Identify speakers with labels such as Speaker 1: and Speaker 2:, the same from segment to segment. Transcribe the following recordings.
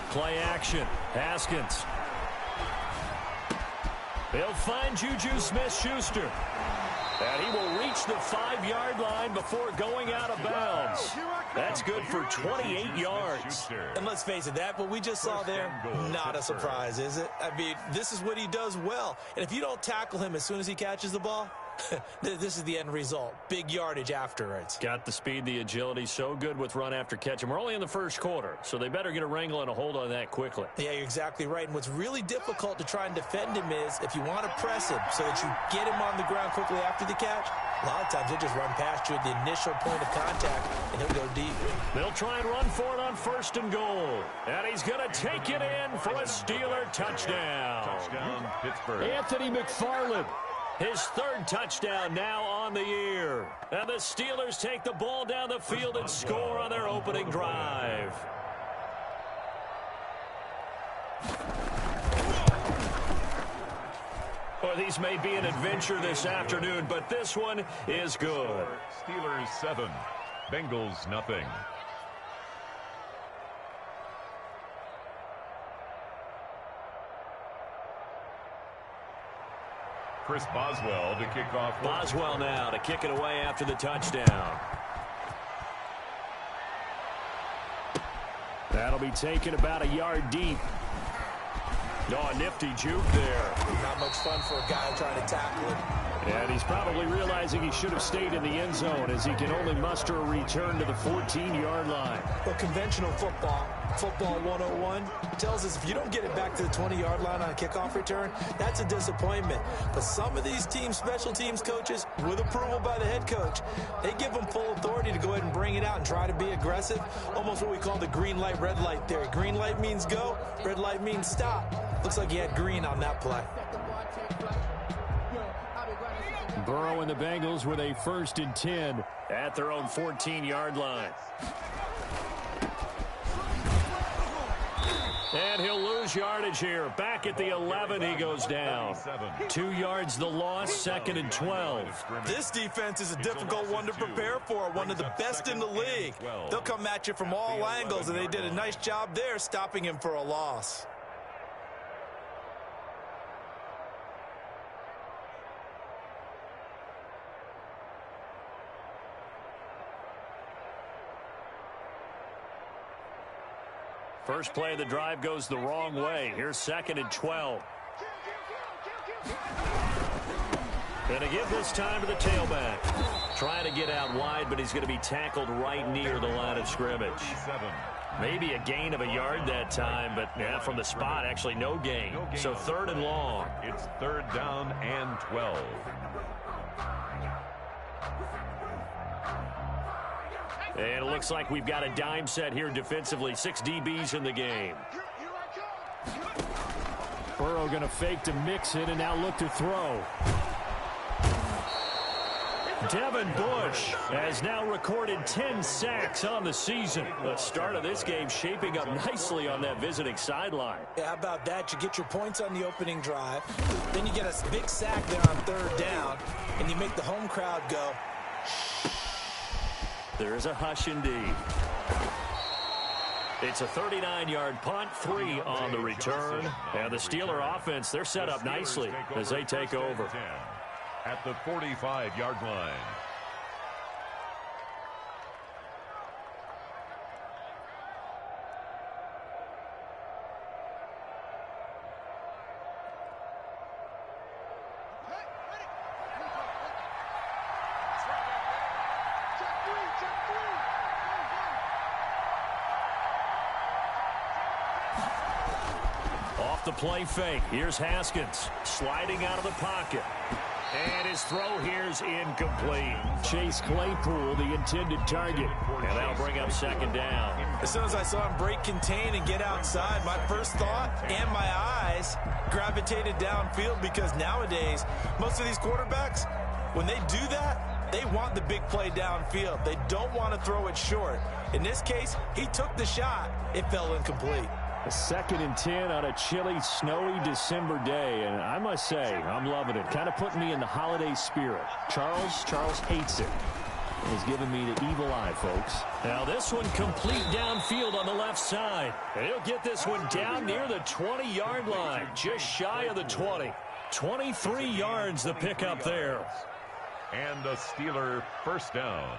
Speaker 1: Play action. Haskins. He'll find Juju Smith-Schuster. And he will reach the 5-yard line before going out of bounds. That's good for 28 yards.
Speaker 2: And let's face it, that what we just saw there, not a surprise, is it? I mean, this is what he does well. And if you don't tackle him as soon as he catches the ball, this is the end result. Big yardage afterwards.
Speaker 1: Got the speed, the agility, so good with run after catch. And we're only in the first quarter, so they better get a wrangle and a hold on that quickly.
Speaker 2: Yeah, you're exactly right. And what's really difficult to try and defend him is if you want to press him so that you get him on the ground quickly after the catch, a lot of times he'll just run past you at the initial point of contact, and he'll go deep.
Speaker 1: They'll try and run for it on 1st and goal. And he's going to take it in for a Steeler touchdown.
Speaker 3: Touchdown, Pittsburgh.
Speaker 1: Anthony McFarland. His 3rd touchdown now on the year. And the Steelers take the ball down the field and score on their opening drive. Well, these may be an adventure this afternoon, but this one is good.
Speaker 3: Steelers 7, Bengals nothing. Chris Boswell to kick off.
Speaker 1: Boswell now to kick it away after the touchdown. That'll be taken about a yard deep. Oh, a nifty juke there.
Speaker 2: Not much fun for a guy trying to tackle him.
Speaker 1: And he's probably realizing he should have stayed in the end zone as he can only muster a return to the 14-yard line.
Speaker 2: Well, conventional football 101, tells us if you don't get it back to the 20-yard line on a kickoff return, that's a disappointment. But some of these team special teams coaches, with approval by the head coach, they give them full authority to go ahead and bring it out and try to be aggressive. Almost what we call the green light, red light theory. Green light means go, red light means stop. Looks like he had green on that play.
Speaker 1: Burrow and the Bengals with a 1st and 10 at their own 14-yard line. And he'll lose yardage here. Back at the 11, he goes down. 2 yards the loss, 2nd and 12.
Speaker 2: This defense is a difficult one to prepare for, one of the best in the league. They'll come at you from all angles, and they did a nice job there stopping him for a loss.
Speaker 1: First play of the drive goes the wrong way. Here's 2nd and 12. Going to give this time to the tailback. Trying to get out wide, but he's going to be tackled right near the line of scrimmage. Maybe a gain of a yard that time, but yeah, from the spot, actually no gain. So 3rd and long.
Speaker 3: It's 3rd down and 12.
Speaker 1: And it looks like we've got a dime set here defensively. 6 DBs in the game. Burrow going to fake to mix it and now look to throw. Devin Bush has now recorded 10 sacks on the season. The start of this game shaping up nicely on that visiting sideline.
Speaker 2: Yeah, how about that? You get your points on the opening drive. Then you get a big sack there on 3rd down, and you make the home crowd go.
Speaker 1: There's a hush indeed. It's a 39-yard punt, 3 on the return. And the Steeler offense, they're set up nicely as they take over.
Speaker 3: At the 45-yard line.
Speaker 1: Off the play fake. Here's Haskins sliding out of the pocket. And his throw here's incomplete. Chase Claypool, the intended target. And that'll bring up 2nd down.
Speaker 2: As soon as I saw him break contain and get outside, my first thought and my eyes gravitated downfield, because nowadays, most of these quarterbacks, when they do that, they want the big play downfield. They don't want to throw it short. In this case, he took the shot. It fell incomplete.
Speaker 1: A 2nd and 10 on a chilly, snowy December day, and I must say, I'm loving it. Kind of putting me in the holiday spirit. Charles hates it. has given me the evil eye, folks. Now this one complete downfield on the left side. And he'll get this one down near the 20-yard line, just shy of the 20. 23 yards the pickup there.
Speaker 3: And a Steeler first down.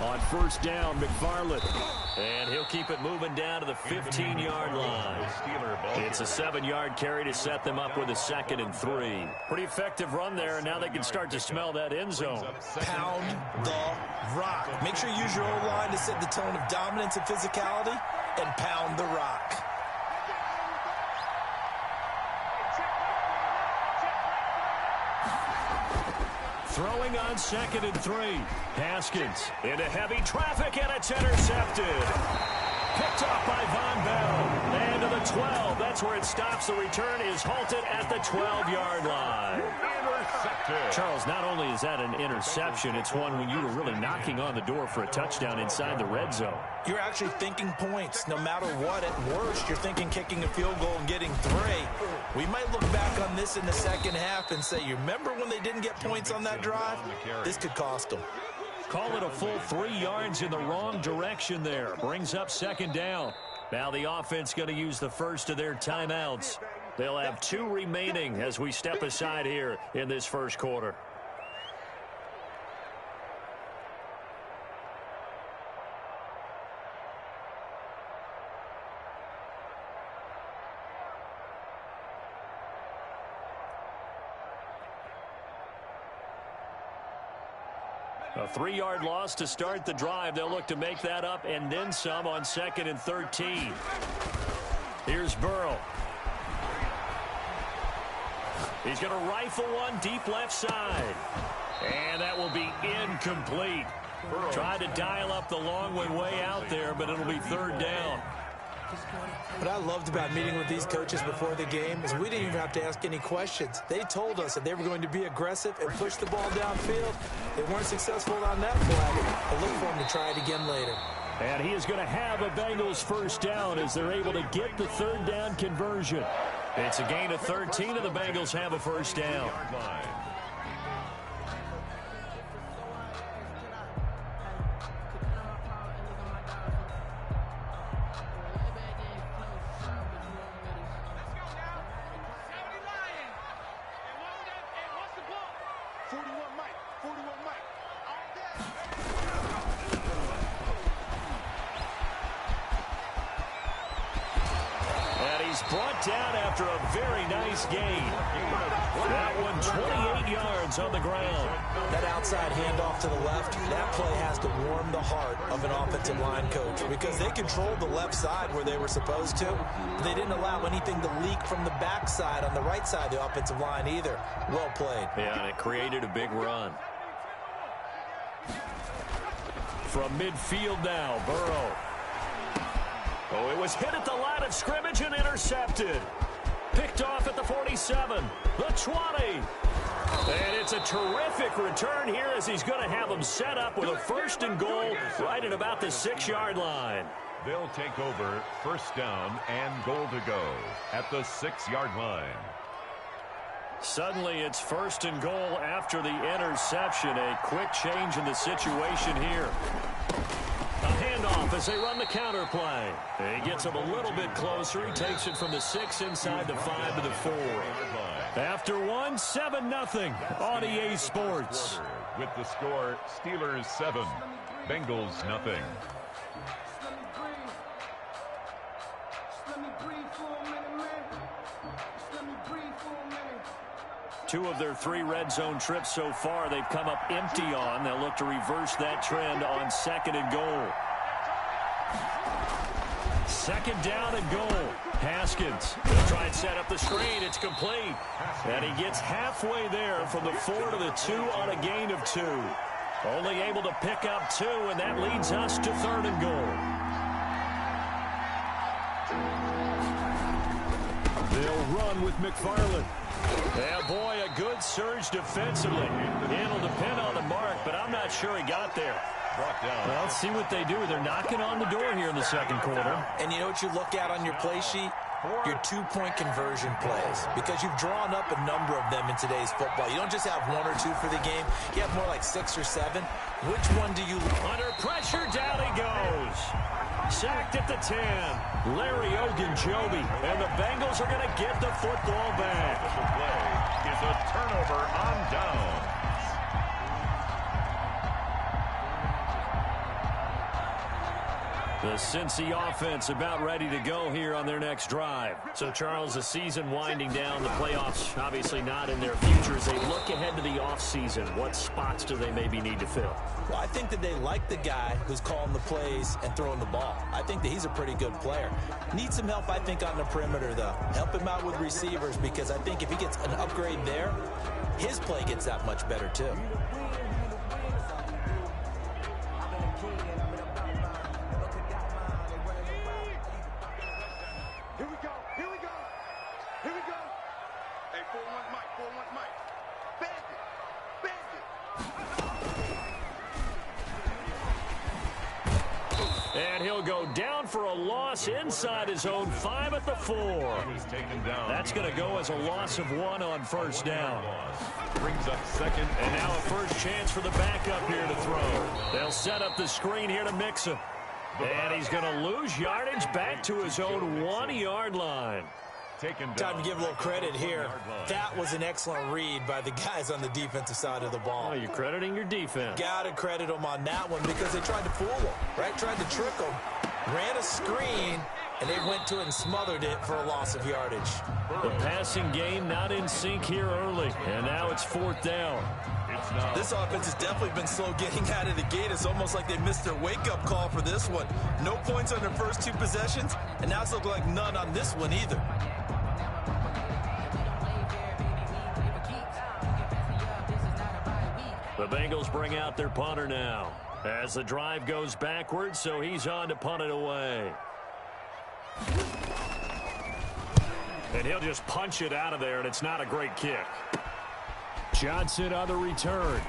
Speaker 1: On first down, McFarland. And he'll keep it moving down to the 15-yard line. It's a 7-yard carry to set them up with a 2nd and 3. Pretty effective run there, and now they can start to smell that end zone.
Speaker 2: Pound the rock. Make sure you use your O-line to set the tone of dominance and physicality, and pound the rock.
Speaker 1: Throwing on 2nd and 3. Haskins into heavy traffic, and it's intercepted. Picked off by Von Bell. And to the 12. That's where it stops. The return is halted at the 12-yard line.
Speaker 3: Intercepted.
Speaker 1: Charles, not only is that an interception, it's one when you were really knocking on the door for a touchdown inside the red zone.
Speaker 2: You're actually thinking points. No matter what, at worst, you're thinking kicking a field goal and getting 3. We might look back on this in the second half and say, you remember when they didn't get points on that drive? This could cost them.
Speaker 1: Call it a full 3 yards in the wrong direction there. Brings up 2nd down. Now the offense going to use the first of their timeouts. They'll have 2 remaining as we step aside here in this first quarter. A 3-yard loss to start the drive. They'll look to make that up and then some on 2nd and 13. Here's Burrow. He's going to rifle one deep left side. And that will be incomplete. Tried to dial up the long way out there, but it'll be 3rd down.
Speaker 2: What I loved about meeting with these coaches before the game is we didn't even have to ask any questions. They told us that they were going to be aggressive and push the ball downfield. They weren't successful on that flag. I'll look for them to try it again later.
Speaker 1: And he is going to have a Bengals first down as they're able to get the 3rd down conversion. It's a gain of 13, and the Bengals have a first down. Brought down after a very nice gain. That one 28 yards on the ground.
Speaker 2: That outside handoff to the left, that play has to warm the heart of an offensive line coach because they controlled the left side where they were supposed to. They didn't allow anything to leak from the backside on the right side of the offensive line either. Well played.
Speaker 1: Yeah, and it created a big run. From midfield now, Burrow. Oh, it was hit at the line of scrimmage and intercepted. Picked off at the 47, the 20. And it's a terrific return here as he's going to have them set up with a 1st and goal right at about the 6-yard line.
Speaker 3: They'll take over first down and goal to go at the 6-yard line.
Speaker 1: Suddenly it's 1st and goal after the interception. A quick change in the situation here. A handoff as they run the counter play. He gets him a little bit closer. He takes it from the 6 inside the 5 to the 4. After 1, 7-0 on EA Sports.
Speaker 3: With the score, Steelers 7, Bengals 0.
Speaker 1: Two of their 3 red zone trips so far they've come up empty on. They'll look to reverse that trend on 2nd and goal. 2nd down and goal. Haskins. They'll try and set up the screen. It's complete. And he gets halfway there from the 4 to the 2 on a gain of 2. Only able to pick up 2, and that leads us to 3rd and goal. They'll
Speaker 4: run with McFarland.
Speaker 1: Yeah, boy, a good surge defensively. It'll depend on the mark, but I'm not sure he got there. Well, let's see what they do. They're knocking on the door here in the second quarter.
Speaker 2: And you know what you look at on your play sheet? Your two-point conversion plays, because you've drawn up a number of them in today's football. You don't just have one or two for the game. You have more like 6 or 7. Which one do you...
Speaker 1: Under pressure, down he goes. Sacked at the 10. Larry Ogunjobi. And the Bengals are going to get the football back.
Speaker 3: The play is a turnover on down.
Speaker 1: The Cincy offense about ready to go here on their next drive. So, Charles, the season winding down, the playoffs obviously not in their future. As they look ahead to the offseason, what spots do they maybe need to fill?
Speaker 2: Well, I think that they like the guy who's calling the plays and throwing the ball. I think that he's a pretty good player. Needs some help, I think, on the perimeter, though. Help him out with receivers, because I think if he gets an upgrade there, his play gets that much better, too.
Speaker 1: And he'll go down for a loss inside his own 5 at the 4. That's going to go as a loss of 1 on first down.
Speaker 3: Brings up second.
Speaker 1: And now a first chance for the backup here to throw. They'll set up the screen here to mix him. And he's going to lose yardage back to his own 1-yard line.
Speaker 2: Time to give a little credit here. That was an excellent read by the guys on the defensive side of the ball.
Speaker 1: Oh, you're crediting your defense.
Speaker 2: Got to credit them on that one, because they tried to fool them, right? Tried to trick them. Ran a screen, and they went to it and smothered it for a loss of yardage.
Speaker 1: The passing game not in sync here early, and now it's 4th down.
Speaker 2: This offense has definitely been slow getting out of the gate. It's almost like they missed their wake-up call for this one. No points on their first 2 possessions, and now it's looking like none on this one either.
Speaker 1: The Bengals bring out their punter now as the drive goes backwards, so he's on to punt it away. And he'll just punch it out of there, and it's not a great kick.
Speaker 4: Johnson on the return.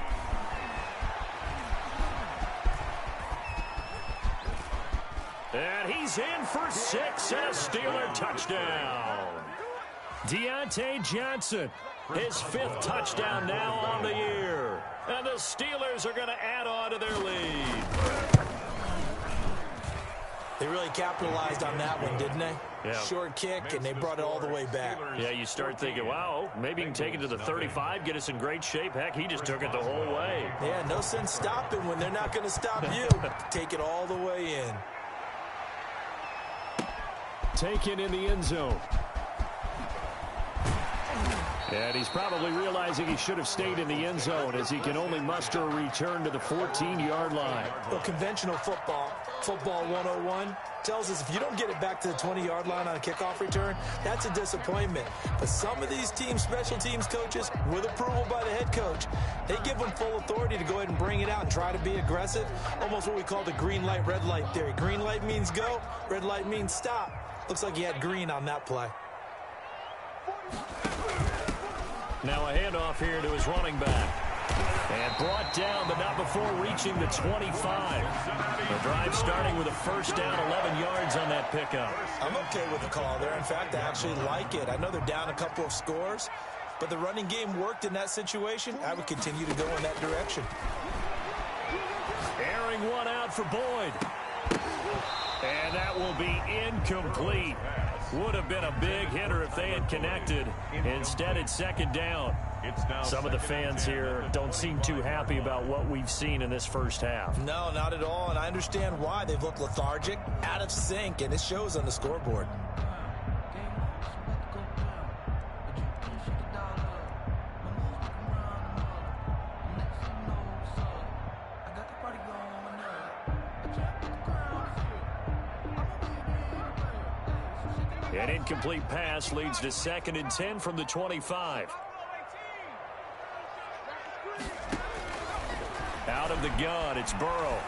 Speaker 1: And he's in for 6 and a Steeler touchdown.
Speaker 4: Deontay Johnson.
Speaker 1: His 5th touchdown now on the year. And the Steelers are going to add on to their lead.
Speaker 2: They really capitalized on that one, didn't they?
Speaker 1: Yeah.
Speaker 2: Short kick, and they brought it all the way back.
Speaker 1: Yeah, you start thinking, wow, maybe he can take it to the 35, get us in great shape. Heck, he just took it the whole way.
Speaker 2: Yeah, no sense stopping when they're not going to stop you. Take it all the way in.
Speaker 4: Taken in the end zone. And he's probably realizing he should have stayed in the end zone, as he can only muster a return to the 14-yard line.
Speaker 2: Well, conventional football 101, tells us if you don't get it back to the 20-yard line on a kickoff return, that's a disappointment. But some of these teams, special teams coaches, with approval by the head coach, they give them full authority to go ahead and bring it out and try to be aggressive. Almost what we call the green light, red light theory. Green light means go, red light means stop. Looks like he had green on that play.
Speaker 1: Now a handoff here to his running back. And brought down, but not before reaching the 25. The drive starting with a first down, 11 yards on that pickup.
Speaker 2: I'm okay with the call there. In fact, I actually like it. I know they're down a couple of scores, but the running game worked in that situation. I would continue to go in that direction.
Speaker 1: Airing one out for Boyd. And that will be incomplete. Would have been a big hitter if they had connected. Instead, it's second down. Some of the fans here don't seem too happy about what we've seen in this first half.
Speaker 2: No, not at all, and I understand why. They've looked lethargic, out of sync, and it shows on the scoreboard.
Speaker 1: An incomplete pass leads to 2nd and 10 from the 25. Out of the gun, it's Burrow.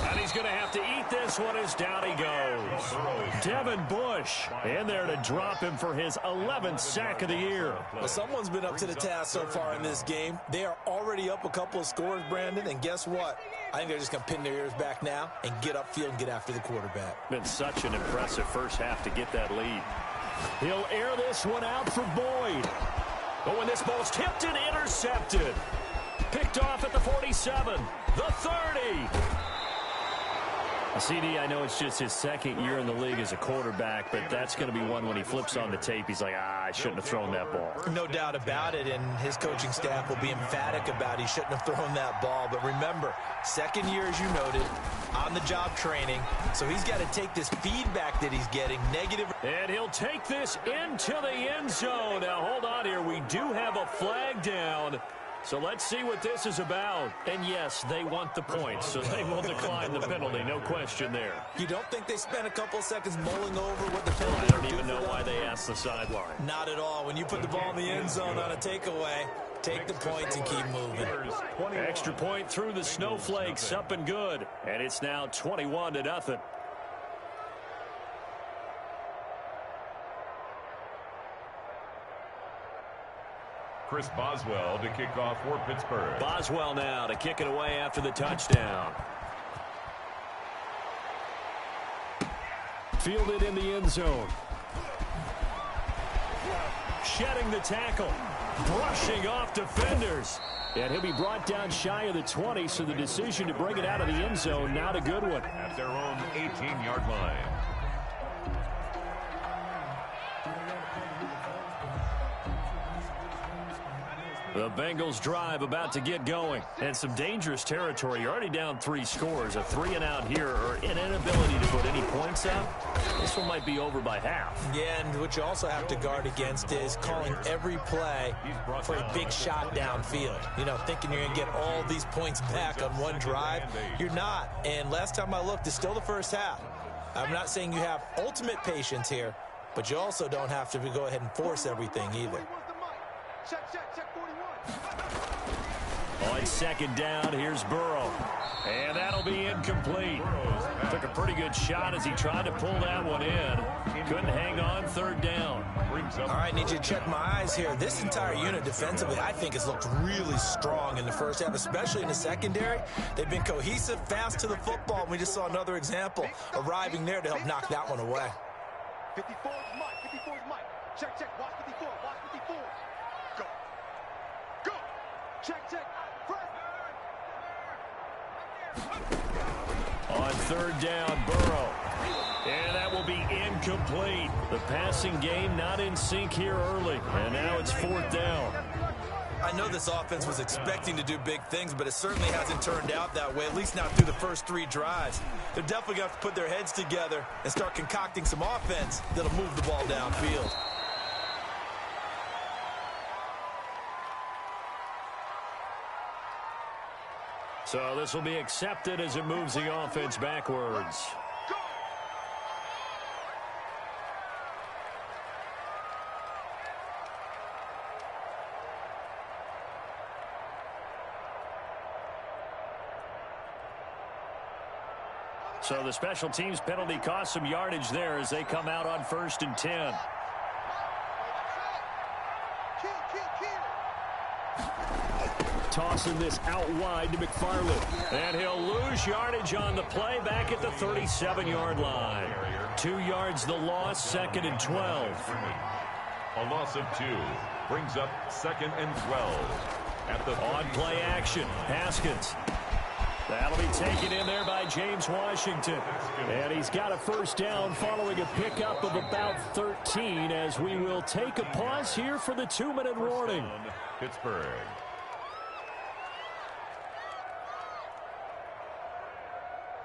Speaker 1: And he's he's going to have to eat this one as down he goes. Devin Bush in there to drop him for his 11th sack of the year.
Speaker 2: Well, someone's been up to the task so far in this game. They are already up a couple of scores, Brandon, and guess what? I think they're just going to pin their ears back now and get upfield and get after the quarterback.
Speaker 1: Been such an impressive first half to get that lead. He'll air this one out for Boyd. But when this ball's tipped and intercepted. Picked off at the 47, the 30. CD, I know it's just his second year in the league as a quarterback, but that's going to be one when he flips on the tape. He's like, I shouldn't have thrown that ball.
Speaker 2: No doubt about it, and his coaching staff will be emphatic about he shouldn't have thrown that ball. But remember, second year, as you noted, on-the-job training, so he's got to take this feedback that he's getting, negative.
Speaker 1: And he'll take this into the end zone. Now, hold on here. We do have a flag down. So let's see what this is about. And yes, they want the points, so they will decline the penalty. No question there.
Speaker 2: You don't think they spent a couple seconds mulling over what the penalty
Speaker 1: I don't even know why they asked the sideline.
Speaker 2: Not at all. When you put the ball in the end zone on a takeaway, take the points and keep moving.
Speaker 1: Extra point through the snowflakes, up and good. And it's now 21-0.
Speaker 3: Chris Boswell to kick off for Pittsburgh.
Speaker 1: Boswell now to kick it away after the touchdown. Fielded in the end zone. Shedding the tackle. Brushing off defenders. And he'll be brought down shy of the 20, so the decision to bring it out of the end zone, not a good one.
Speaker 3: At their own 18-yard line.
Speaker 1: The Bengals drive about to get going. And some dangerous territory. You're already down 3 scores. A 3-and-out here, or an inability to put any points up. This one might be over by half.
Speaker 2: Yeah, and what you also have to guard against is calling every play for a big shot downfield. You know, thinking you're going to get all these points back on one drive. You're not. And last time I looked, it's still the first half. I'm not saying you have ultimate patience here, but you also don't have to go ahead and force everything either.
Speaker 1: On second down, here's Burrow. And that'll be incomplete. Took a pretty good shot as he tried to pull that one in. Couldn't hang on, third down.
Speaker 2: All right, need you to check my eyes here. This entire unit defensively, I think, has looked really strong in the first half, especially in the secondary. They've been cohesive, fast to the football. We just saw another example arriving there to help knock that one away.
Speaker 5: 54 is Mike. 54 is Mike. Check, check. Watch 54. Watch 54. Go. Go. Check, check.
Speaker 1: On third down, Burrow. And that will be incomplete. The passing game not in sync here early. And now it's fourth down.
Speaker 2: I know this offense was expecting to do big things, but it certainly hasn't turned out that way, at least not through the first 3 drives. They're definitely going to have to put their heads together and start concocting some offense that'll move the ball downfield.
Speaker 1: So this will be accepted as it moves the offense backwards. So the special teams penalty cost some yardage there as they come out on 1st and 10. Tossing this out wide to McFarland. And he'll lose yardage on the play back at the 37-yard line. 2 yards the loss, 2nd and 12.
Speaker 3: A loss of 2 brings up 2nd and 12. At the
Speaker 1: on play action, Haskins. That'll be taken in there by James Washington. And he's got a first down following a pickup of about 13 as we will take a pause here for the 2-minute warning.
Speaker 3: Pittsburgh.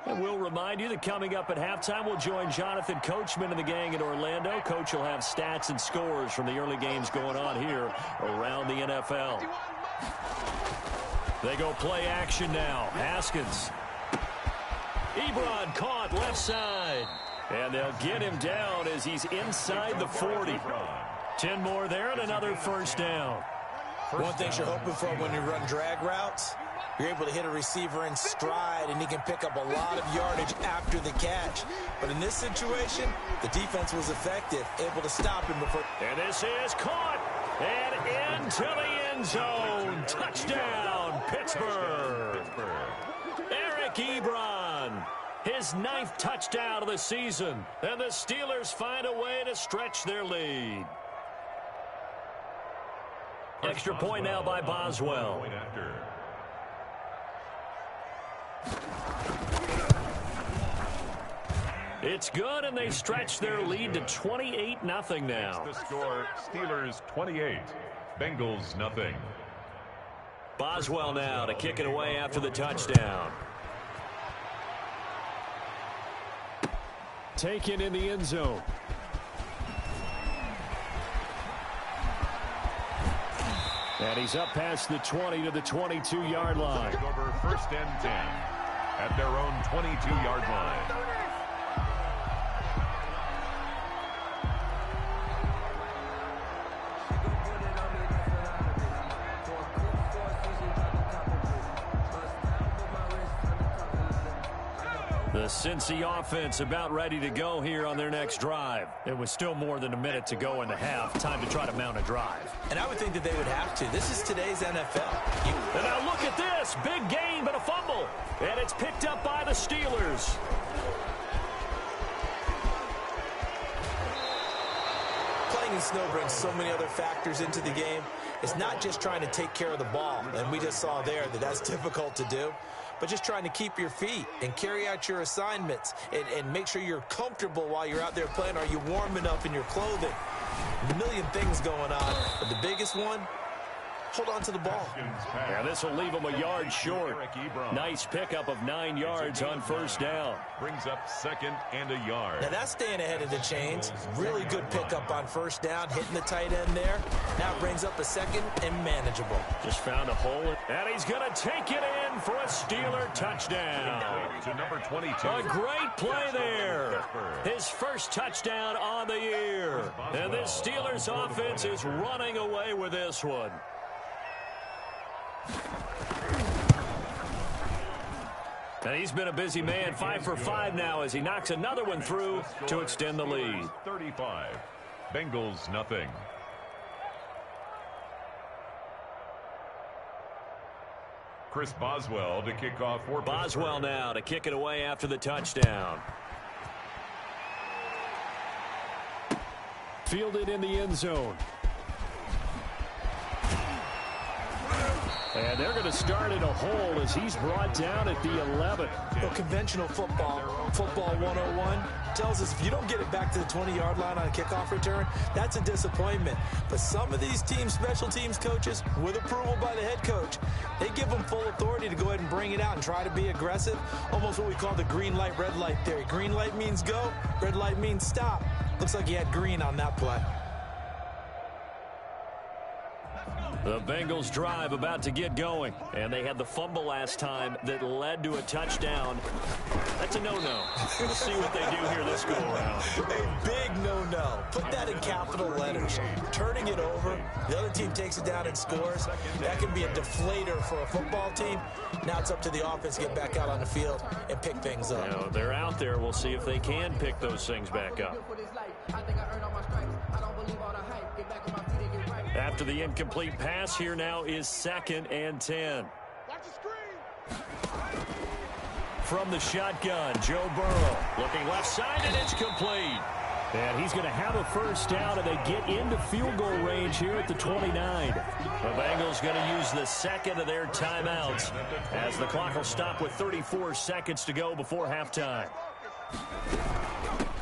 Speaker 1: And we'll remind you that coming up at halftime, we'll join Jonathan Coachman and the gang in Orlando. Coach will have stats and scores from the early games going on here around the NFL. They go play action now. Haskins. Ebron caught left side. And they'll get him down as he's inside the 40. 10 more there and another first down.
Speaker 2: One thing you're hoping for when you run drag routes, You're able to hit a receiver in stride, and he can pick up a lot of yardage after the catch. But in this situation, the defense was effective, able to stop him before.
Speaker 1: And this is caught and into the end zone. Touchdown, Pittsburgh. Eric Ebron, his 9th touchdown of the season. And the Steelers find a way to stretch their lead. Extra point now by Boswell. It's good, and they stretch their lead to 28-0 now.
Speaker 3: The score, Steelers 28, Bengals nothing.
Speaker 1: Boswell now to kick it away after the touchdown.
Speaker 4: Taken in the end zone. And he's up past the 20 to the 22-yard line.
Speaker 3: Over 1st and 10 at their own 22-yard line.
Speaker 1: The Cincy offense about ready to go here on their next drive. It was still more than a minute to go in the half. Time to try to mount a drive.
Speaker 2: And I would think that they would have to. This is today's NFL.
Speaker 1: And now look at this. Big gain, but a fumble. And it's picked up by the Steelers.
Speaker 2: Playing in snow brings so many other factors into the game. It's not just trying to take care of the ball, and we just saw there that that's difficult to do, but just trying to keep your feet and carry out your assignments and make sure you're comfortable while you're out there playing. Are you warm enough in your clothing? A million things going on, but the biggest one, hold on to the ball.
Speaker 1: Yeah, this will leave him a yard short. Nice pickup of 9 yards on 1st down.
Speaker 3: Brings up 2nd and a yard.
Speaker 2: Now that's staying ahead of the chains. Really good pickup on 1st down, hitting the tight end there. Now it brings up a 2nd and manageable.
Speaker 1: Just found a hole, and he's going to take it in for a Steeler touchdown.
Speaker 3: To number 22.
Speaker 1: A great play there. His 1st touchdown on the year. And this Steelers offense is running away with this one. And he's been a busy man, 5 for 5 now as he knocks another one through to extend the lead.
Speaker 3: 35, Bengals nothing. Chris Boswell to kick off for
Speaker 1: Boswell now to kick it away after the touchdown.
Speaker 4: Fielded in the end zone. And they're going to start in a hole as he's brought down at the 11.
Speaker 2: Well, conventional football 101, tells us if you don't get it back to the 20-yard line on a kickoff return, that's a disappointment. But some of these teams, special teams coaches, with approval by the head coach, they give them full authority to go ahead and bring it out and try to be aggressive. Almost what we call the green light, red light theory. Green light means go, red light means stop. Looks like he had green on that play.
Speaker 1: The Bengals drive about to get going, and they had the fumble last time that led to a touchdown. That's a no-no. We'll see what they do here this go-around.
Speaker 2: A big no-no. Put that in capital letters. Turning it over, the other team takes it down and scores. That can be a deflator for a football team. Now it's up to the offense to get back out on the field and pick things up.
Speaker 1: Now, they're out there. We'll see if they can pick those things back up. After the incomplete pass, here now is 2nd and 10. From the shotgun, Joe Burrow looking left side, and it's complete.
Speaker 4: And he's going to have a 1st down, and they get into field goal range here at the 29.
Speaker 1: The Bengals going to use the 2nd of their timeouts as the clock will stop with 34 seconds to go before halftime.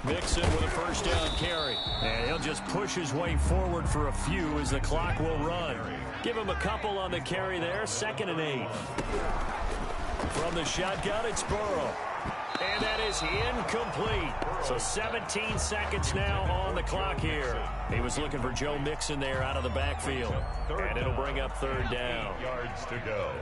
Speaker 1: Mixon with a 1st down carry. And he'll just push his way forward for a few as the clock will run. Give him a couple on the carry there. 2nd and 8. From the shotgun, it's Burrow. And that is incomplete. So 17 seconds now on the clock here. He was looking for Joe Mixon there out of the backfield. And it'll bring up 3rd down.
Speaker 3: Yards to go.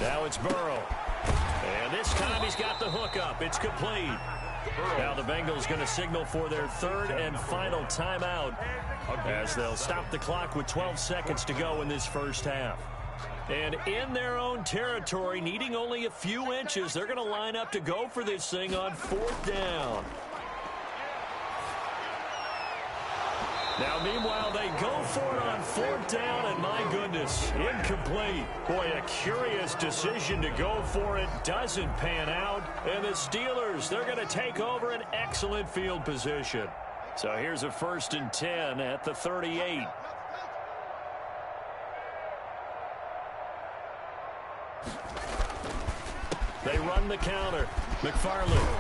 Speaker 1: Now it's Burrow. And this time he's got the hook up. It's complete. Now the Bengals going to signal for their third and final timeout as they'll stop the clock with 12 seconds to go in this first half. And in their own territory, needing only a few inches, they're going to line up to go for this thing on 4th down. Now, meanwhile, they go for it on 4th down, and my goodness, incomplete. Boy, a curious decision to go for it. Doesn't pan out. And the Steelers, they're going to take over an excellent field position. So here's a 1st and 10 at the 38. They run the counter. McFarland.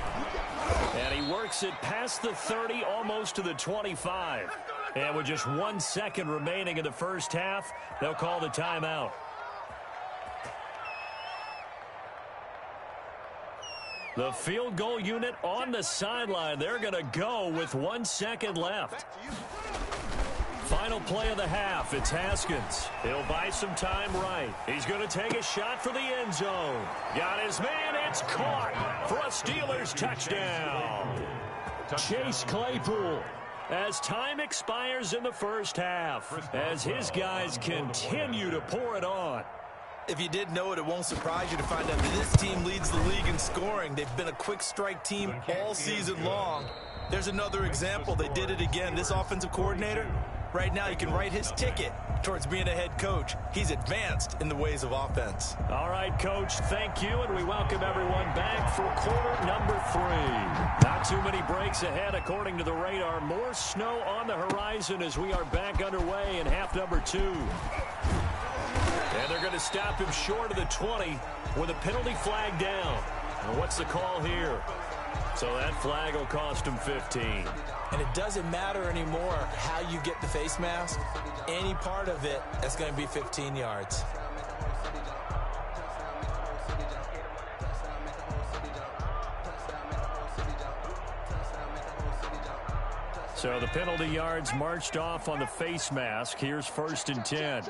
Speaker 1: And he works it past the 30, almost to the 25. And with just 1 second remaining in the first half, they'll call the timeout. The field goal unit on the sideline. They're going to go with 1 second left. Final play of the half. It's Haskins. He'll buy some time right. He's going to take a shot for the end zone. Got his man. It's caught for a Steelers touchdown. Chase Claypool. As time expires in the first half, as his guys continue to pour it on.
Speaker 2: If you didn't know it, it won't surprise you to find out that this team leads the league in scoring. They've been a quick strike team all season long. There's another example. They did it again. This offensive coordinator, right now, he can write his ticket towards being a head coach. He's advanced in the ways of offense.
Speaker 1: All right, Coach, thank you, and we welcome everyone back for quarter number 3. Not too many breaks ahead, according to the radar. More snow on the horizon as we are back underway in half number 2. And they're going to stop him short of the 20 with a penalty flag down. And what's the call here? So that flag will cost him 15.
Speaker 2: And it doesn't matter anymore how you get the face mask. Any part of it, that's going to be 15 yards.
Speaker 1: So the penalty yards marched off on the face mask. Here's 1st and 10.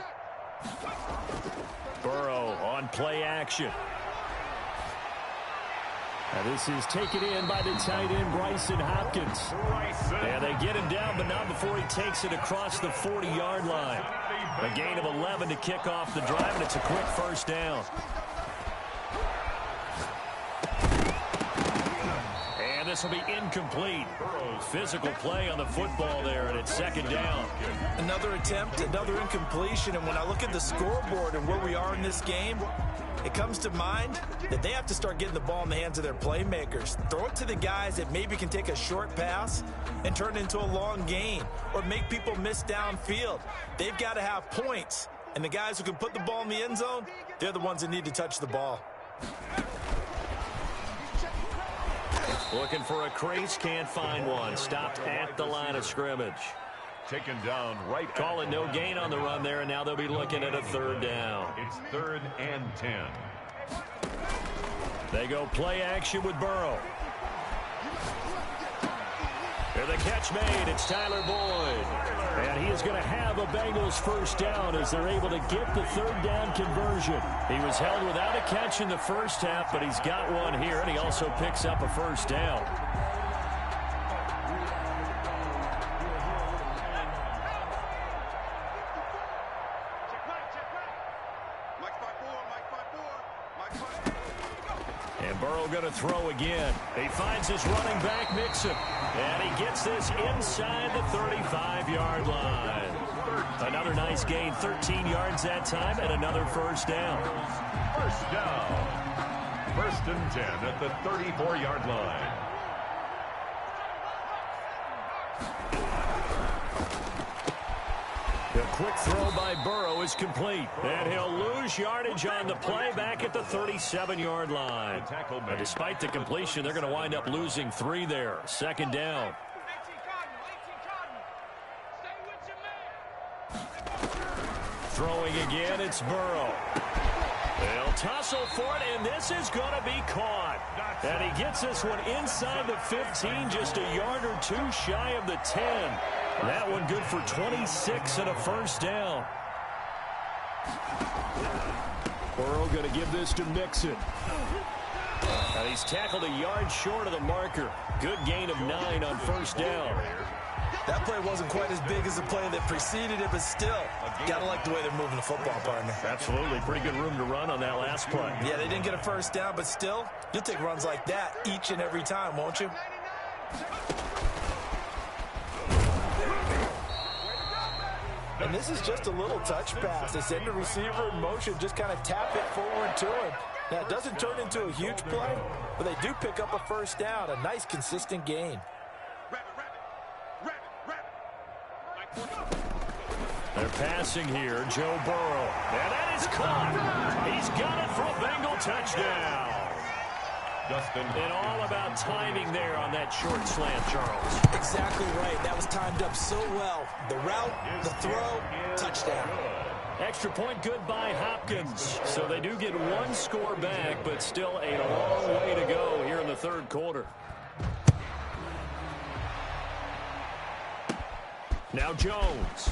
Speaker 1: Burrow on play action. Now this is taken in by the tight end, Bryson Hopkins. And they get him down, but not before he takes it across the 40-yard line. A gain of 11 to kick off the drive, and it's a quick first down. And this will be incomplete. Physical play on the football there, and it's 2nd down.
Speaker 2: Another attempt, another incompletion, and when I look at the scoreboard and where we are in this game, it comes to mind that they have to start getting the ball in the hands of their playmakers. Throw it to the guys that maybe can take a short pass and turn it into a long gain or make people miss downfield. They've got to have points, and the guys who can put the ball in the end zone, they're the ones that need to touch the ball.
Speaker 1: Looking for a crease, can't find one. Stopped at the line of scrimmage.
Speaker 3: Taken down right.
Speaker 1: Calling no gain on the run there, and now they'll be looking at a 3rd down.
Speaker 3: It's 3rd and 10.
Speaker 1: They go play action with Burrow. Here the catch made. It's Tyler Boyd. And he is going to have a Bengals first down as they're able to get the 3rd down conversion. He was held without a catch in the first half, but he's got one here, and he also picks up a first down. And Burrow going to throw again. He finds his running back, Mixon. And he gets this inside the 35-yard line. Another nice gain, 13 yards that time, and another first down.
Speaker 3: First down. 1st and 10 at the 34-yard line.
Speaker 1: The quick throw by Burrow is complete. And he'll lose yardage on the play back at the 37-yard line. But despite the completion, they're going to wind up losing 3 there. 2nd down. Throwing again, it's Burrow. They'll tussle for it, and this is going to be caught. And he gets this one inside the 15, just a yard or 2 shy of the 10. That one good for 26 and a first down. Burrow going to give this to Mixon.
Speaker 4: And he's tackled a yard short of the marker. Good gain of 9 on first down.
Speaker 2: That play wasn't quite as big as the play that preceded it, but still, gotta like the way they're moving the football, partner.
Speaker 4: Absolutely. Pretty good room to run on that last play.
Speaker 2: Yeah, they didn't get a first down, but still, you'll take runs like that each and every time, won't you? And this is just a little touch pass. They send the receiver in motion, just kind of tap it forward to him. Now, it doesn't turn into a huge play, but they do pick up a first down, a nice, consistent gain.
Speaker 4: They're passing here, Joe Burrow. And that is caught. He's got it for a Bengal touchdown. And all about timing there on that short slant, Charles.
Speaker 2: Exactly right. That was timed up so well. The route, the throw, touchdown.
Speaker 4: Extra point good by Hopkins. So they do get one score back, but still a long way to go here in the third quarter. Now Jones.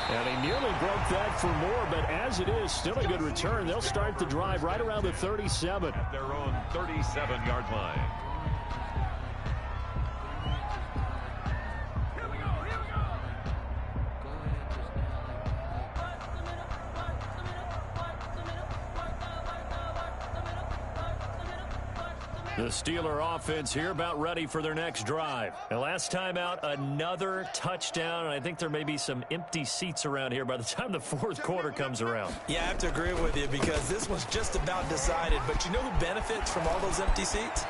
Speaker 4: And he nearly broke that for more, but as it is, still a good return. They'll start the drive right around the 37.
Speaker 3: At their own 37-yard line.
Speaker 4: The Steeler offense here about ready for their next drive. And last time out, another touchdown. And I think there may be some empty seats around here by the time the fourth quarter comes around.
Speaker 2: Yeah, I have to agree with you because this one's just about decided. But you know who benefits from all those empty seats?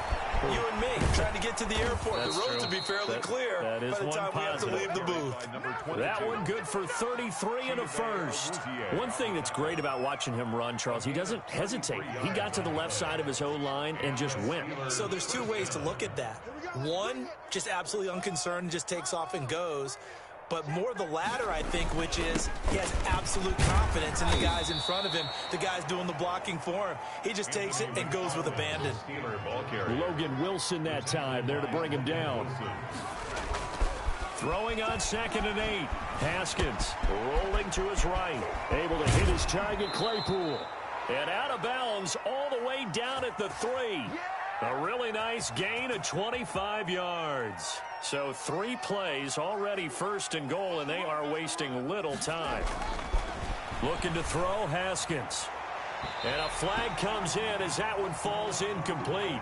Speaker 2: You and me, trying to get to the airport.
Speaker 4: That's
Speaker 2: the road
Speaker 4: true.
Speaker 2: to be fairly clear
Speaker 4: that is
Speaker 2: by the time we have to leave the booth.
Speaker 4: That one good for 33 and a first. One thing that's great about watching him run, Charles, he doesn't hesitate. He got to the left side of his O-line and just went.
Speaker 2: So there's two ways to look at that. One, just absolutely unconcerned, just takes off and goes. But more the latter, I think, which is he has absolute confidence in the guys in front of him, the guys doing the blocking for him. He just takes it and goes with abandon.
Speaker 4: Logan Wilson that time there to bring him down. Throwing on 2nd and 8. Haskins rolling to his right. Able to hit his target, Claypool. And out of bounds all the way down at the 3. A really nice gain of 25 yards. So 3 plays already 1st and goal, and they are wasting little time. Looking to throw, Haskins. And a flag comes in as that one falls incomplete.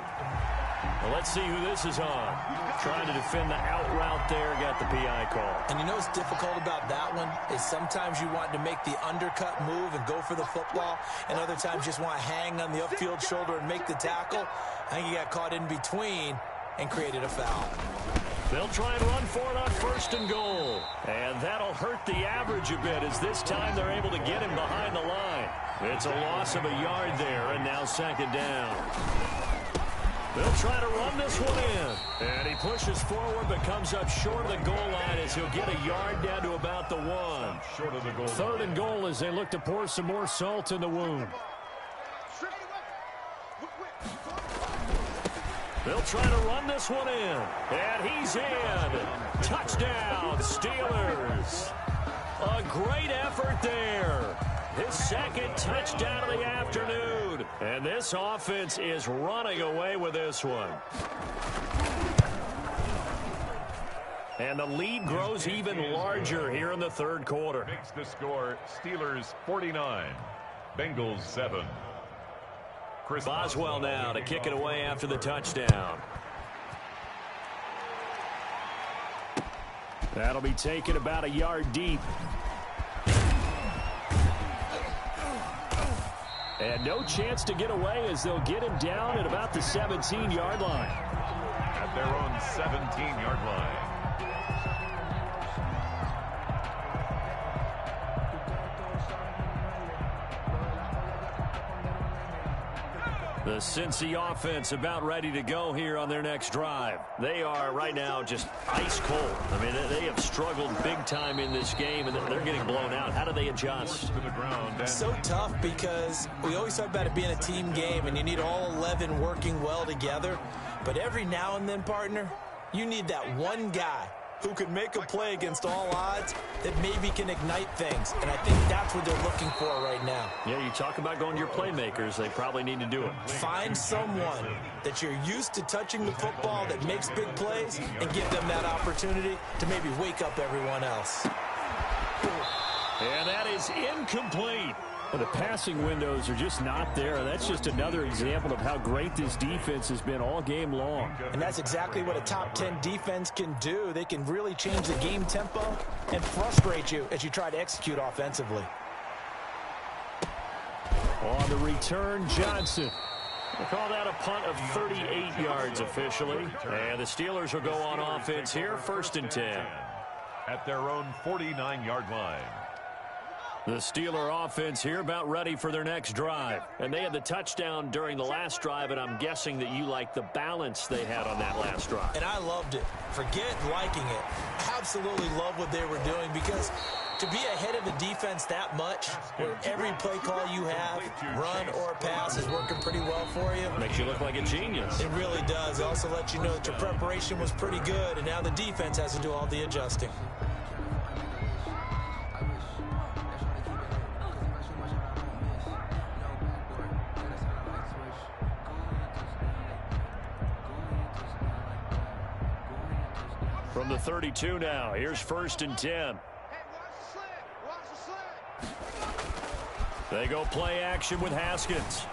Speaker 4: Well, let's see who this is on. Trying to defend the out route there, got the PI call.
Speaker 2: And you know what's difficult about that one is sometimes you want to make the undercut move and go for the football, and other times you just want to hang on the upfield shoulder and make the tackle. I think he got caught in between and created a foul.
Speaker 4: They'll try and run for it on 1st and goal. And that'll hurt the average a bit as this time they're able to get him behind the line. It's a loss of a yard there, and now 2nd down. They'll try to run this one in. And he pushes forward but comes up short of the goal line as he'll get a yard down to about the 1.
Speaker 3: Short of the goal
Speaker 4: 3rd and goal as they look to pour some more salt in the wound. They'll try to run this one in. And he's in. Touchdown, Steelers. A great effort there. His 2nd touchdown of the afternoon. And this offense is running away with this one. And the lead grows even larger here in the 3rd quarter.
Speaker 3: Makes the score Steelers 49, Bengals 7.
Speaker 4: Boswell now to kick it away after the touchdown. That'll be taken about a yard deep. And no chance to get away as they'll get him down at about the 17-yard line.
Speaker 3: At their own 17-yard line.
Speaker 4: The Cincy offense about ready to go here on their next drive. They are right now just ice cold. I mean, they have struggled big time in this game, and they're getting blown out. How do they adjust?
Speaker 3: To the ground.
Speaker 2: So tough because we always talk about it being a team game, and you need all 11 working well together. But every now and then, partner, you need that one guy who can make a play against all odds that maybe can ignite things. And I think that's what they're looking for right now.
Speaker 1: Yeah, you talk about going to your playmakers. They probably need to do it.
Speaker 2: Find someone that you're used to touching the football that makes big plays and give them that opportunity to maybe wake up everyone else.
Speaker 1: And that is incomplete.
Speaker 4: Well, the passing windows are just not there. That's just another example of how great this defense has been all game long.
Speaker 2: And that's exactly what a top 10 defense can do. They can really change the game tempo and frustrate you as you try to execute offensively.
Speaker 4: On the return, Johnson.
Speaker 1: We'll call that a punt of 38 yards officially. And the Steelers will go on offense here, 1st and 10.
Speaker 3: At their own 49-yard line.
Speaker 1: The Steeler offense here about ready for their next drive. And they had the touchdown during the last drive, and I'm guessing that you like the balance they had on that last drive.
Speaker 2: And I loved it. Forget liking it. Absolutely love what they were doing, because to be ahead of a defense that much, where every play call you have, run or pass, is working pretty well for you.
Speaker 1: Makes you look like a genius.
Speaker 2: It really does. It also lets you know that your preparation was pretty good, and now the defense has to do all the adjusting.
Speaker 1: From the 32 now, here's 1st and 10. They go play action with Haskins.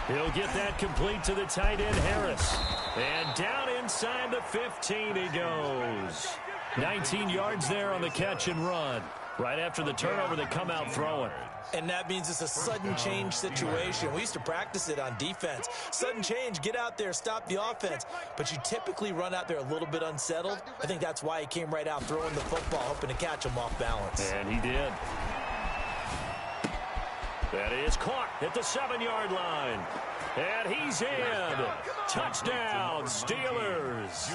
Speaker 1: He'll get that complete to the tight end, Harris. And down inside the 15 he goes. 19 yards there on the catch and run. Right after the turnover, they come out throwing.
Speaker 2: And that means it's a sudden change situation. We used to practice it on defense. Sudden change, get out there, stop the offense. But you typically run out there a little bit unsettled. I think that's why he came right out throwing the football, hoping to catch him off balance.
Speaker 1: And he did. That is caught at the 7-yard line. And he's in. Touchdown, Steelers.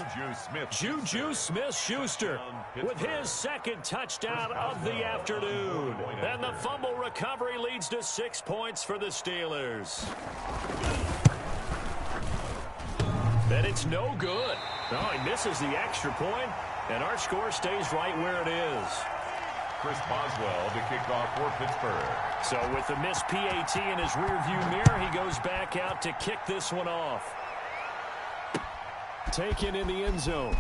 Speaker 1: Juju Smith-Schuster with his 2nd touchdown of the afternoon. And the fumble recovery leads to 6 points for the Steelers. And it's no good. Oh, he misses the extra point, and our score stays right where it is.
Speaker 3: Chris Boswell to kick off for Pittsburgh.
Speaker 1: So with the missed PAT in his rearview mirror, he goes back out to kick this one off.
Speaker 4: Taken in the end zone.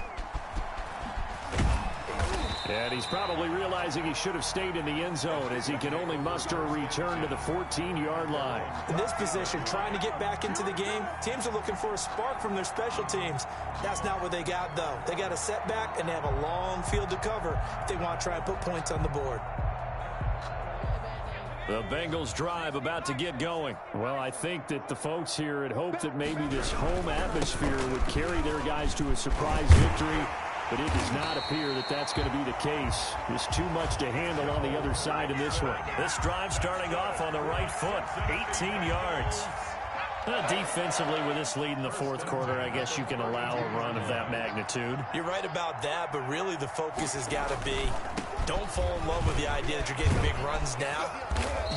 Speaker 1: And he's probably realizing he should have stayed in the end zone, as he can only muster a return to the 14-yard line.
Speaker 2: In this position, trying to get back into the game, teams are looking for a spark from their special teams. That's not what they got, though. They got a setback, and they have a long field to cover if they want to try and put points on the board.
Speaker 1: The Bengals drive about to get going.
Speaker 4: Well, I think that the folks here had hoped that maybe this home atmosphere would carry their guys to a surprise victory, but it does not appear that that's going to be the case. There's too much to handle on the other side of this one.
Speaker 1: This drive starting off on the right foot, 18 yards. Defensively, with this lead in the 4th quarter, I guess you can allow a run of that magnitude.
Speaker 2: You're right about that, but really the focus has got to be, don't fall in love with the idea that you're getting big runs now.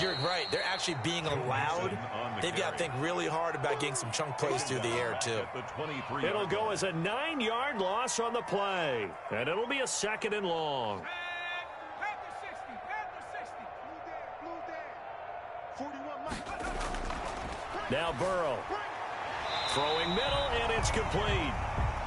Speaker 2: You're right. They're actually being allowed. They've got to think really hard about getting some chunk plays through the air, too.
Speaker 1: It'll go as a 9-yard loss on the play, and it'll be a 2nd and long. Now Burrow. Throwing middle, and it's complete.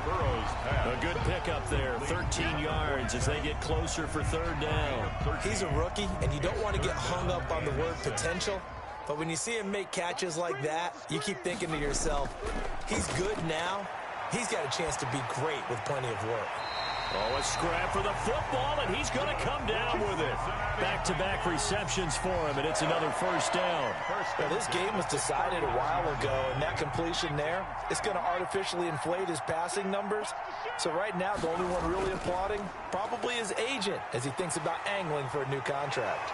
Speaker 3: Burrow's pass.
Speaker 1: A good pickup there, 13 yards as they get closer for 3rd down.
Speaker 2: He's a rookie, and you don't want to get hung up on the word potential. But when you see him make catches like that, you keep thinking to yourself, he's good now. He's got a chance to be great with plenty of work.
Speaker 1: Oh, a scrap for the football, and he's going to come down with it. Back-to-back receptions for him, and it's another 1st down.
Speaker 2: Now, this game was decided a while ago, and that completion there, it's going to artificially inflate his passing numbers. So right now, the only one really applauding probably his agent as he thinks about angling for a new contract.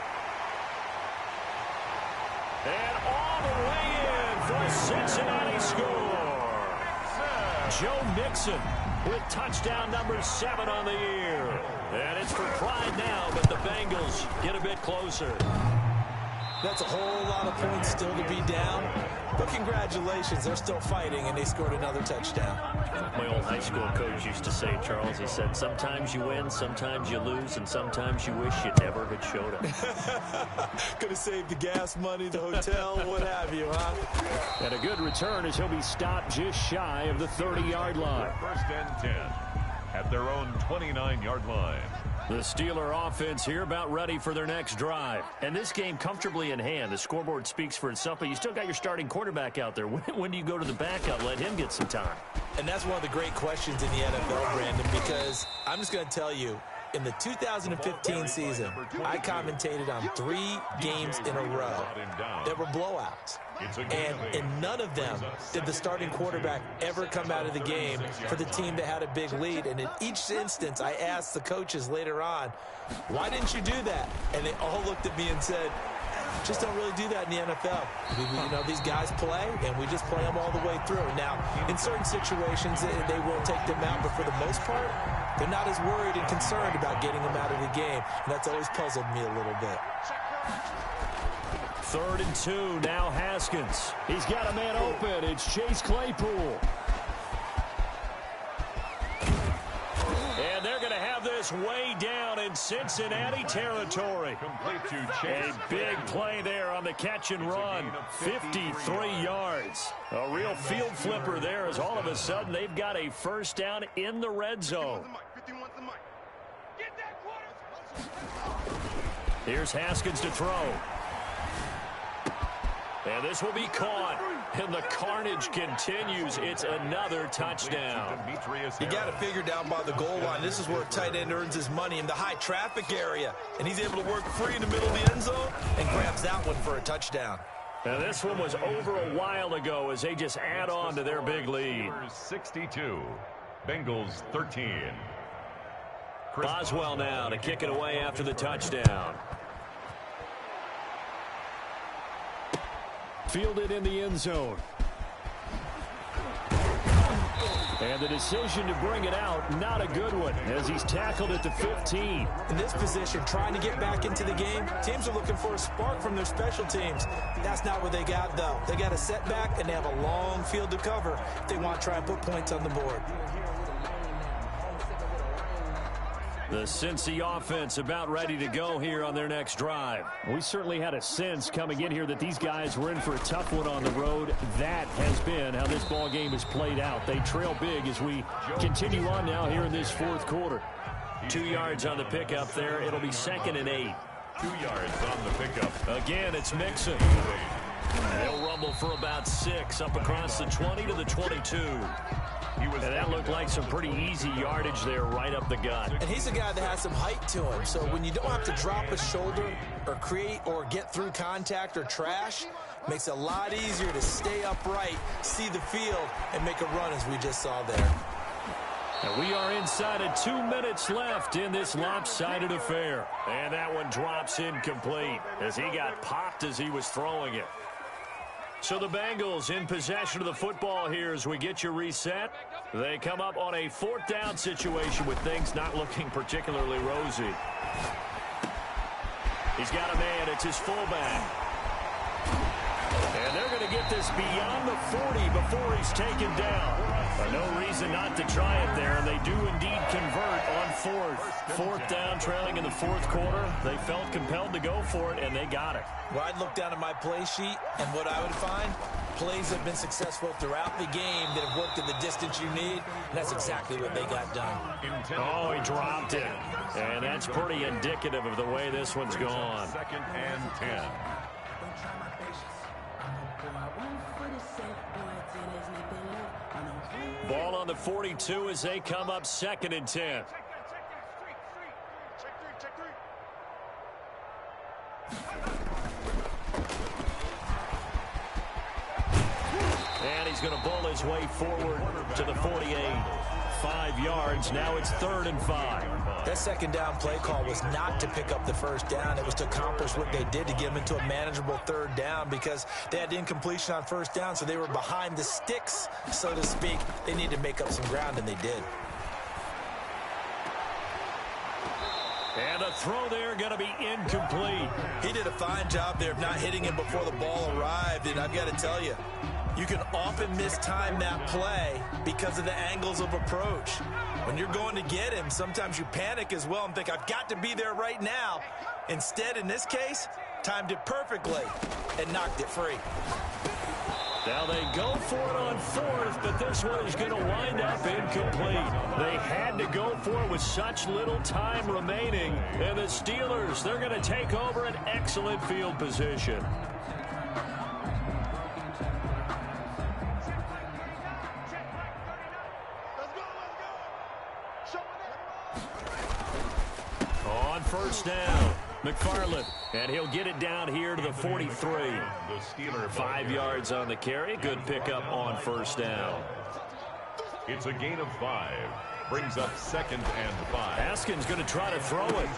Speaker 1: And all the way in for a Cincinnati score. Joe Mixon with touchdown number 7 on the year. And it's for pride now, but the Bengals get a bit closer.
Speaker 2: That's a whole lot of points still to be down. But congratulations, they're still fighting, and they scored another touchdown.
Speaker 1: My old high school coach used to say, Charles, he said, sometimes you win, sometimes you lose, and sometimes you wish you never had showed up.
Speaker 2: Could have saved the gas money, the hotel, what have you, huh?
Speaker 4: And a good return as he'll be stopped just shy of the 30-yard line.
Speaker 3: First and 10 at their own 29-yard line.
Speaker 1: The Steeler offense here about ready for their next drive. And this game comfortably in hand. The scoreboard speaks for itself, but you still got your starting quarterback out there. When do you go to the backup? Let him get some time.
Speaker 2: And that's one of the great questions in the NFL, Brandon, because I'm just going to tell you, in the 2015 season, I commentated on 3 games in a row that were blowouts. And in none of them did the starting quarterback ever come out of the game for the team that had a big lead. And in each instance, I asked the coaches later on, why didn't you do that? And they all looked at me and said, just don't really do that in the NFL. You know, these guys play, and we just play them all the way through. Now, in certain situations, they will take them out, but for the most part, they're not as worried and concerned about getting them out of the game. And that's always puzzled me a little bit.
Speaker 4: 3rd and 2, now Haskins. He's got a man open. It's Chase Claypool. And they're going to have this way down in Cincinnati territory. A big play there on the catch and run. 53 yards. A real field flipper there as all of a sudden they've got a first down in the red zone. Here's Haskins to throw. And this will be caught. And the carnage continues. It's another touchdown.
Speaker 2: You got to figure down by the goal line. This is where a tight end earns his money, in the high traffic area. And he's able to work free in the middle of the end zone and grabs that one for a touchdown.
Speaker 4: And this one was over a while ago as they just add on to their big lead.
Speaker 3: 62, Bengals 13.
Speaker 1: Boswell now to kick it away after the touchdown.
Speaker 4: Fielded in the end zone. And the decision to bring it out, not a good one, as he's tackled at the 15.
Speaker 2: In this position, trying to get back into the game, teams are looking for a spark from their special teams. That's not what they got, though. They got a setback, and they have a long field to cover if they want to try and put points on the board.
Speaker 1: The Cincy offense about ready to go here on their next drive.
Speaker 4: We certainly had a sense coming in here that these guys were in for a tough one on the road. That has been how this ball game has played out. They trail big as we continue on now here in this 4th quarter.
Speaker 1: 2 yards on the pickup there. It'll be 2nd and 8.
Speaker 3: 2 yards on the pickup.
Speaker 1: Again, it's Mixon. They'll rumble for about 6 up across the 20 to the 22. And that looked like some pretty easy yardage there right up the gut.
Speaker 2: And he's a guy that has some height to him. So when you don't have to drop a shoulder or create or get through contact or trash, makes it a lot easier to stay upright, see the field, and make a run as we just saw there.
Speaker 1: And we are inside of 2 minutes left in this lopsided affair. And that one drops incomplete as he got popped as he was throwing it. So the Bengals in possession of the football here as we get you reset. They come up on a 4th down situation with things not looking particularly rosy. He's got a man. It's his fullback. And they're going to get this beyond the 40 before he's taken down. No reason not to try it there, and they do indeed convert on 4th. 4th down, trailing in the 4th quarter. They felt compelled to go for it, and they got it.
Speaker 2: Well, I'd look down at my play sheet, and what I would find, plays have been successful throughout the game that have worked in the distance you need, and that's exactly what they got done.
Speaker 1: Oh, he dropped it. And that's pretty indicative of the way this one's gone.
Speaker 3: 2nd and 10.
Speaker 1: Ball on the 42 as they come up 2nd and 10. And he's going to bull his way forward to the 48. 5 yards. Now it's 3rd and 5.
Speaker 2: That 2nd down play call was not to pick up the 1st down. It was to accomplish what they did to get them into a manageable 3rd down because they had incompletion on 1st down, so they were behind the sticks, so to speak. They needed to make up some ground, and they did.
Speaker 4: And a throw there going to be incomplete.
Speaker 2: He did a fine job there of not hitting him before the ball arrived, and I've got to tell you, you can often mistime that play because of the angles of approach. When you're going to get him, sometimes you panic as well and think, I've got to be there right now. Instead, in this case, timed it perfectly and knocked it free.
Speaker 4: Now they go for it on fourth, but this one is going to wind up incomplete. They had to go for it with such little time remaining. And the Steelers, they're going to take over an excellent field position. On first down, McFarland, and he'll get it down here to the 43. 5 yards on the carry. Good pickup on first down.
Speaker 3: It's a gain of 5. Brings up 2nd and 5.
Speaker 4: Haskins going to try to throw it.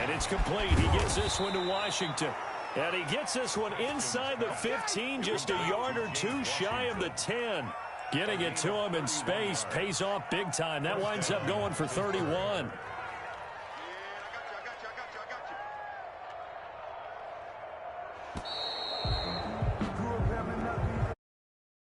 Speaker 4: And it's complete. He gets this one to Washington. And he gets this one inside the 15, just a yard or two shy of the 10. Getting it to him in space pays off big time. That winds up going for 31.